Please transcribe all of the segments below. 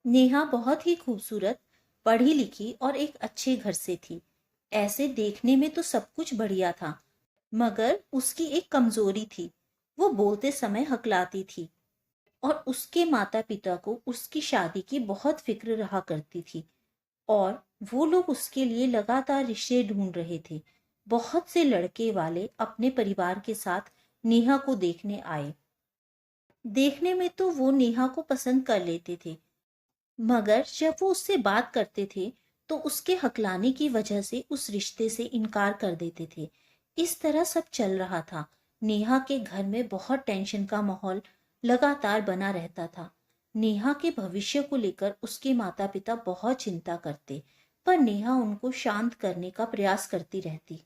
नेहा बहुत ही खूबसूरत, पढ़ी लिखी और एक अच्छे घर से थी। ऐसे देखने में तो सब कुछ बढ़िया था, मगर उसकी एक कमजोरी थी। वो बोलते समय हकलाती थी और उसके माता पिता को उसकी शादी की बहुत फिक्र रहा करती थी और वो लोग उसके लिए लगातार रिश्ते ढूंढ रहे थे। बहुत से लड़के वाले अपने परिवार के साथ नेहा को देखने आए। देखने में तो वो नेहा को पसंद कर लेते थे, मगर जब वो उससे बात करते थे तो उसके हकलाने की वजह से उस रिश्ते से इनकार कर देते थे। इस तरह सब चल रहा था। नेहा के घर में बहुत टेंशन का माहौल लगातार बना रहता था। नेहा के भविष्य को लेकर उसके माता पिता बहुत चिंता करते, पर नेहा उनको शांत करने का प्रयास करती रहती।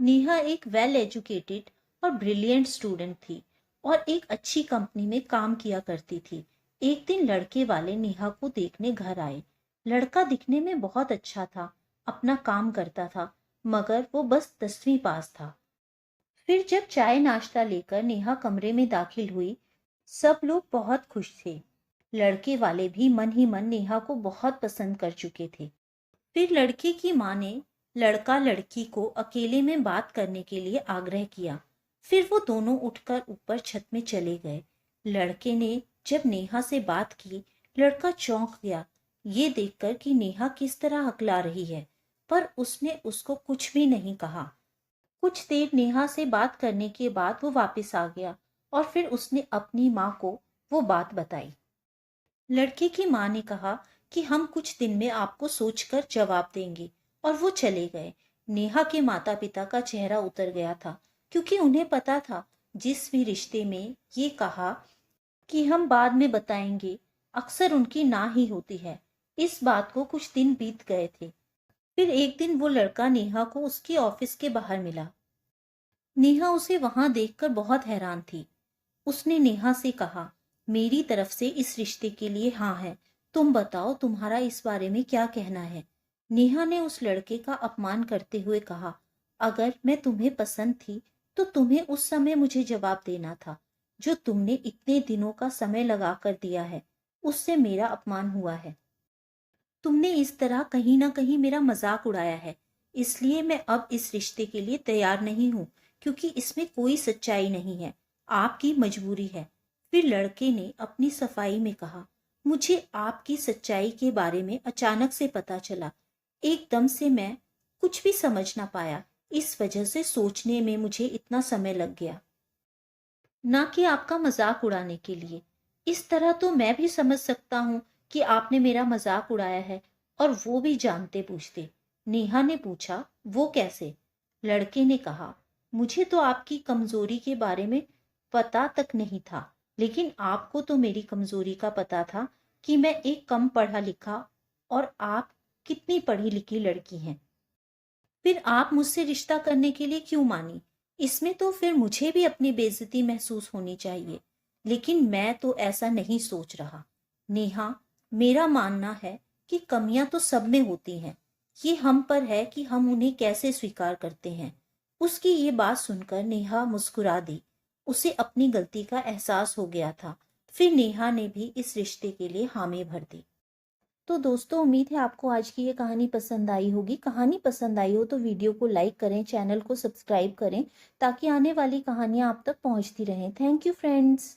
नेहा एक वेल एजुकेटेड और ब्रिलियंट स्टूडेंट थी और एक अच्छी कंपनी में काम किया करती थी। एक दिन लड़के वाले नेहा को देखने घर आए। लड़का दिखने में बहुत अच्छा था, अपना काम करता था, मगर वो बस 10वीं पास था। फिर जब चाय नाश्ता लेकर नेहा कमरे में दाखिल हुई, सब लोग बहुत खुश थे। लड़के वाले भी मन ही मन नेहा को बहुत पसंद कर चुके थे। फिर लड़के की माँ ने लड़का लड़की को अकेले में बात करने के लिए आग्रह किया। फिर वो दोनों उठकर ऊपर छत में चले गए। लड़के ने जब नेहा से बात की, लड़का चौंक गया ये देखकर कि नेहा किस तरह हकला रही है, पर उसने उसको कुछ भी नहीं कहा। कुछ देर नेहा से बात करने के बाद वो वापस आ गया और फिर उसने अपनी माँ को वो बात बताई। लड़के की माँ ने कहा कि हम कुछ दिन में आपको सोचकर जवाब देंगे, और वो चले गए। नेहा के माता पिता का चेहरा उतर गया था, क्योंकि उन्हें पता था जिस भी रिश्ते में ये कहा कि हम बाद में बताएंगे, अक्सर उनकी ना ही होती है। इस बात को कुछ दिन बीत गए थे। फिर एक दिन वो लड़का नेहा को उसके ऑफिस के बाहर मिला। नेहा उसे वहां देखकर बहुत हैरान थी। उसने नेहा से कहा, मेरी तरफ से इस रिश्ते के लिए हाँ है। तुम बताओ, तुम्हारा इस बारे में क्या कहना है? नेहा ने उस लड़के का अपमान करते हुए कहा, अगर मैं तुम्हें पसंद थी तो तुम्हें उस समय मुझे जवाब देना था। जो तुमने इतने दिनों का समय लगा कर दिया है, उससे मेरा अपमान हुआ है। तुमने इस तरह कहीं ना कहीं मेरा मजाक उड़ाया है, इसलिए मैं अब इस रिश्ते के लिए तैयार नहीं हूँ, क्योंकि इसमें कोई सच्चाई नहीं है, आपकी मजबूरी है। फिर लड़के ने अपनी सफाई में कहा, मुझे आपकी सच्चाई के बारे में अचानक से पता चला। एकदम से मैं कुछ भी समझ ना पाया, इस वजह से सोचने में मुझे इतना समय लग गया, ना कि आपका मजाक उड़ाने के लिए। इस तरह तो मैं भी समझ सकता हूँ कि आपने मेरा मजाक उड़ाया है, और वो भी जानते बूझते। नेहा ने पूछा, वो कैसे? लड़के ने कहा, मुझे तो आपकी कमजोरी के बारे में पता तक नहीं था, लेकिन आपको तो मेरी कमजोरी का पता था कि मैं एक कम पढ़ा लिखा, और आप कितनी पढ़ी लिखी लड़की हैं। फिर आप मुझसे रिश्ता करने के लिए क्यों मानी? इसमें तो फिर मुझे भी अपनी बेइज्जती महसूस होनी चाहिए, लेकिन मैं तो ऐसा नहीं सोच रहा। नेहा, मेरा मानना है कि कमियां तो सब में होती हैं, ये हम पर है कि हम उन्हें कैसे स्वीकार करते हैं। उसकी ये बात सुनकर नेहा मुस्कुरा दी। उसे अपनी गलती का एहसास हो गया था। फिर नेहा ने भी इस रिश्ते के लिए हामी भर दी। तो दोस्तों, उम्मीद है आपको आज की ये कहानी पसंद आई होगी। कहानी पसंद आई हो तो वीडियो को लाइक करें, चैनल को सब्सक्राइब करें, ताकि आने वाली कहानियाँ आप तक पहुँचती रहें। Thank you friends.